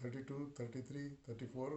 32, 33, 34,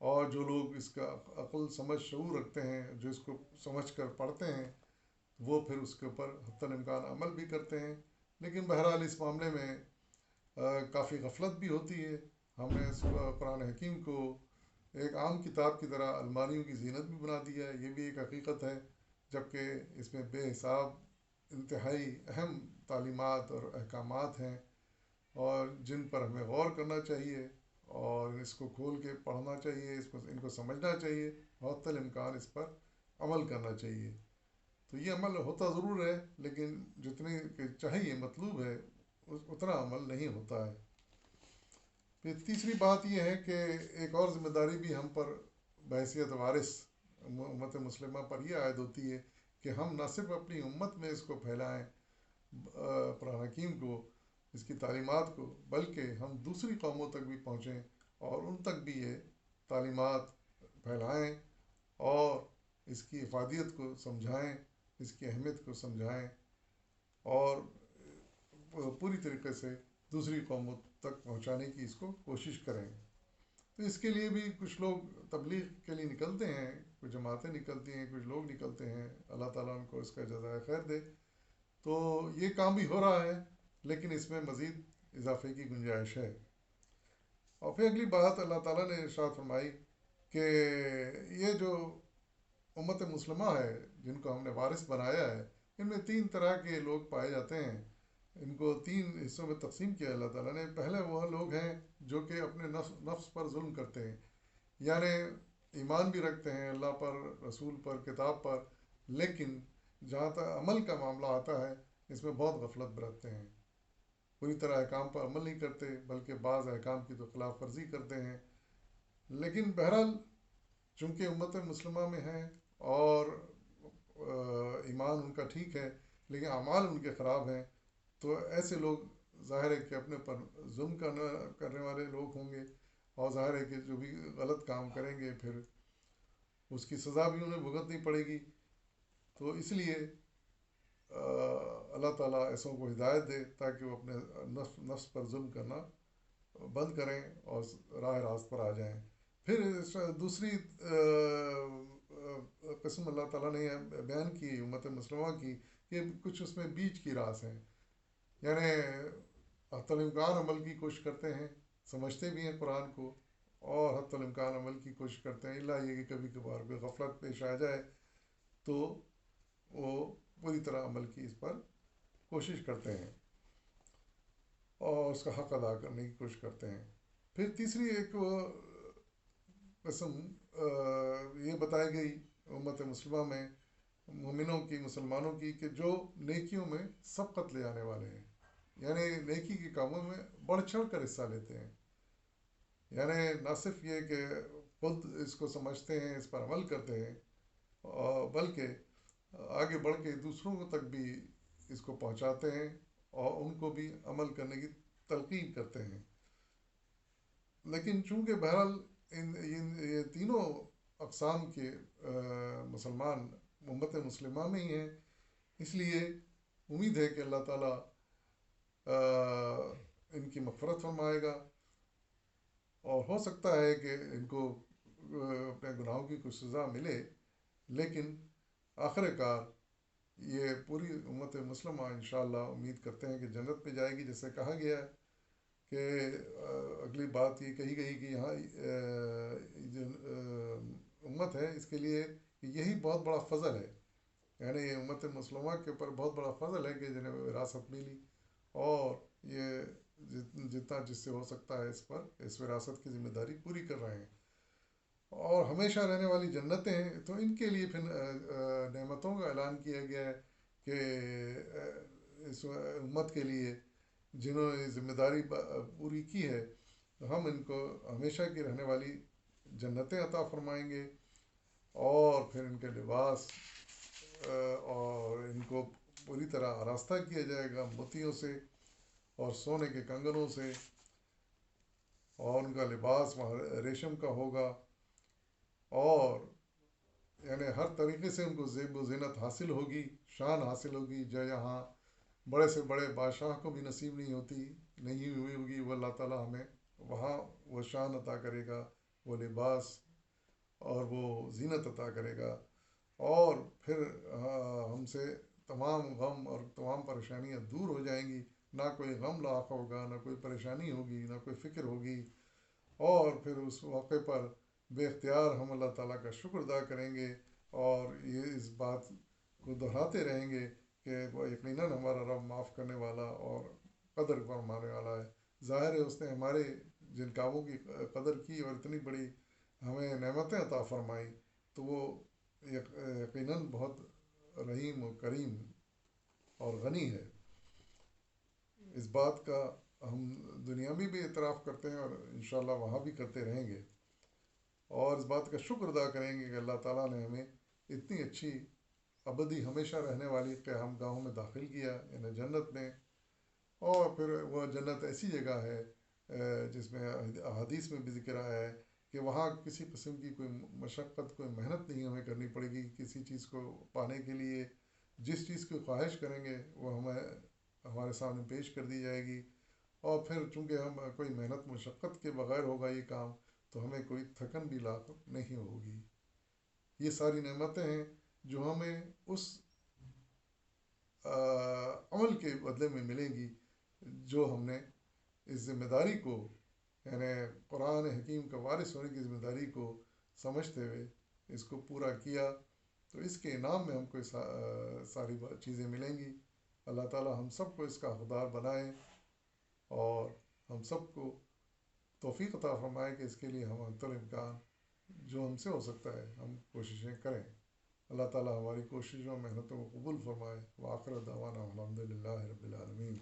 اور جو لوگ اس کا عقل سمجھ شعور رکھتے ہیں، جو اس کو سمجھ کر پڑھتے ہیں، وہ پھر اس کے اوپر حتی الامکان عمل بھی کرتے ہیں۔ لیکن بہرحال اس معاملے میں کافی غفلت بھی ہوتی ہے۔ ہم نے اس قرآن حکیم کو ایک عام کتاب کی طرح الماریوں کی زینت بھی بنا دیا ہے، یہ بھی ایک حقیقت ہے، جبکہ اس میں بے حساب انتہائی اہم تعلیمات اور احکامات ہیں، اور جن پر ہمیں غور کرنا چاہیے اور اس کو کھول کے پڑھنا چاہیے، ان کو سمجھنا چاہیے، حتی الامکان اس پر عمل کرنا چاہیے۔ تو یہ عمل ہوتا ضرور ہے، لیکن جتنے کہ چاہیے مطلوب ہے اتنا عمل نہیں ہوتا ہے۔ پھر تیسری بات یہ ہے کہ ایک اور ذمہ داری بھی ہم پر بحیثیت وارث امت مسلمہ پر یہ عائد ہوتی ہے کہ ہم نہ صرف اپنی امت میں اس کو پھیلائیں، قرآن حکیم کو، اس کی تعلیمات کو، بلکہ ہم دوسری قوموں تک بھی پہنچیں اور ان تک بھی یہ تعلیمات پھیلائیں اور اس کی افادیت کو سمجھائیں، اس کی اہمیت کو سمجھائیں، اور پوری طریقے سے دوسری قوموں تک پہنچانے کی اس کو کوشش کریں۔ تو اس کے لیے بھی کچھ لوگ تبلیغ کے لیے نکلتے ہیں، کچھ جماعتیں نکلتی ہیں، کچھ لوگ نکلتے ہیں، اللہ تعالیٰ ان کو اس کا جزائے خیر دے۔ تو یہ کام بھی ہو رہا ہے، لیکن اس میں مزید اضافے کی گنجائش ہے۔ اور پھر اگلی بات اللہ تعالیٰ نے ارشاد فرمائی کہ یہ جو امت مسلمہ ہے جن کو ہم نے وارث بنایا ہے، ان میں 3 طرح کے لوگ پائے جاتے ہیں۔ ان کو 3 حصوں میں تقسیم کیا اللہ تعالیٰ نے۔ پہلے وہ لوگ ہیں جو کہ اپنے نفس پر ظلم کرتے ہیں، یعنی ایمان بھی رکھتے ہیں اللہ پر، رسول پر، کتاب پر، لیکن جہاں تک عمل کا معاملہ آتا ہے اس میں بہت غفلت برتتے ہیں، پوری طرح احکام پر عمل نہیں کرتے، بلکہ بعض احکام کی تو خلاف ورزی کرتے ہیں۔ لیکن بہرحال چونکہ امت مسلمہ میں ہیں اور ایمان ان کا ٹھیک ہے لیکن اعمال ان کے خراب ہیں، تو ایسے لوگ ظاہر ہے کہ اپنے پر ظلم کرنے والے لوگ ہوں گے، اور ظاہر ہے کہ جو بھی غلط کام کریں گے پھر اس کی سزا بھی انہیں بھگتنی پڑے گی۔ تو اس لیے اللہ تعالیٰ ایسوں کو ہدایت دے تاکہ وہ اپنے نفس پر ظلم کرنا بند کریں اور راہ راست پر آ جائیں۔ پھر دوسری قسم اللہ تعالیٰ نے بیان کی امت مسلمہ کی، کہ کچھ اس میں بیچ کی راس ہیں، یعنی حتی الامکان عمل کی کوشش کرتے ہیں، سمجھتے بھی ہیں قرآن کو، اور حتی الامکان عمل کی کوشش کرتے ہیں، اللہ یہ کہ کبھی کبھار کوئی غفلت پیش آ جائے تو وہ پوری طرح عمل کی اس پر کوشش کرتے ہیں اور اس کا حق ادا کرنے کی کوشش کرتے ہیں۔ پھر تیسری ایک قسم یہ بتائی گئی امت مسلمہ میں مومنوں کی، مسلمانوں کی، کہ جو نیکیوں میں سبقت لے آنے والے ہیں، یعنی نیکی کے کاموں میں بڑھ چڑھ کر حصہ لیتے ہیں، یعنی نہ صرف یہ کہ خود اس کو سمجھتے ہیں، اس پر عمل کرتے ہیں، بلکہ آگے بڑھ کے دوسروں کو تک بھی اس کو پہنچاتے ہیں اور ان کو بھی عمل کرنے کی تلقین کرتے ہیں۔ لیکن چونکہ بہرحال یہ تینوں اقسام کے مسلمان امت مسلمہ میں ہی ہیں، اس لیے امید ہے کہ اللہ تعالیٰ ان کی مغفرت فرمائے گا، اور ہو سکتا ہے کہ ان کو اپنے گناہوں کی کچھ سزا ملے، لیکن آخر کار یہ پوری امت مسلمہ انشاءاللہ امید کرتے ہیں کہ جنت میں جائے گی، جیسے کہا گیا ہے کہ اگلی بات یہ کہی گئی کہ یہاں جو امت ہے اس کے لیے یہی بہت بڑا فضل ہے، یعنی یہ امت مسلمہ کے اوپر بہت بڑا فضل ہے کہ جنہیں وراثت ملی، اور یہ جتنا جس سے ہو سکتا ہے اس پر اس وراثت کی ذمہ داری پوری کر رہے ہیں، اور ہمیشہ رہنے والی جنتیں ہیں۔ تو ان کے لیے پھر نعمتوں کا اعلان کیا گیا ہے کہ اس امت کے لیے جنہوں نے ذمہ داری پوری کی ہے، ہم ان کو ہمیشہ کی رہنے والی جنتیں عطا فرمائیں گے، اور پھر ان کے لباس اور ان کو پوری طرح آراستہ کیا جائے گا موتیوں سے اور سونے کے کنگنوں سے، اور ان کا لباس وہاں ریشم کا ہوگا، اور یعنی ہر طریقے سے ان کو زیب و زینت حاصل ہوگی، شان حاصل ہوگی، جو یہاں بڑے سے بڑے بادشاہ کو بھی نصیب نہیں ہوئی ہوگی، وہ اللہ تعالیٰ ہمیں وہاں وہ شان عطا کرے گا، وہ لباس اور وہ زینت عطا کرے گا، اور پھر ہم سے تمام غم اور تمام پریشانیاں دور ہو جائیں گی، نہ کوئی غم لاحق ہوگا، نہ کوئی پریشانی ہوگی، نہ کوئی فکر ہوگی، اور پھر اس موقع پر بے اختیار ہم اللہ تعالیٰ کا شکر ادا کریں گے، اور یہ اس بات کو دہراتے رہیں گے کہ وہ یقیناً ہمارا رب معاف کرنے والا اور قدر فرمانے والا ہے۔ ظاہر ہے اس نے ہمارے جن کاموں کی قدر کی اور اتنی بڑی ہمیں نعمتیں عطا فرمائی، تو وہ یقیناً بہت رحیم و کریم اور غنی ہے۔ اس بات کا ہم دنیا میں بھی اعتراف کرتے ہیں، اور انشاءاللہ وہاں بھی کرتے رہیں گے، اور اس بات کا شکر ادا کریں گے کہ اللہ تعالیٰ نے ہمیں اتنی اچھی ابدی ہمیشہ رہنے والی قیام گاہوں میں داخل کیا، یعنی جنت میں۔ اور پھر وہ جنت ایسی جگہ ہے جس میں احادیث میں بھی ذکر آیا ہے کہ وہاں کسی قسم کی کوئی مشقت، کوئی محنت نہیں ہمیں کرنی پڑے گی کسی چیز کو پانے کے لیے۔ جس چیز کی خواہش کریں گے وہ ہمیں ہمارے سامنے پیش کر دی جائے گی، اور پھر چونکہ ہم کوئی محنت مشقت کے بغیر ہوگا یہ کام، تو ہمیں کوئی تھکن بھی لاحق نہیں ہوگی۔ یہ ساری نعمتیں ہیں جو ہمیں اس عمل کے بدلے میں ملیں گی جو ہم نے اس ذمہ داری کو، یعنی قرآن حکیم کا وارث ہونے کی ذمہ داری کو سمجھتے ہوئے اس کو پورا کیا، تو اس کے انعام میں ہم کو ساری چیزیں ملیں گی۔ اللہ تعالی ہم سب کو اس کا حقدار بنائے، اور ہم سب کو توفیق عطا فرمائے کہ اس کے لیے ہم انتر امکان جو ہم سے ہو سکتا ہے ہم کوششیں کریں۔ اللہ تعالی ہماری کوششوں محنتوں کو قبول فرمائے۔ وآخر دعوانا الحمد للہ رب العالمین۔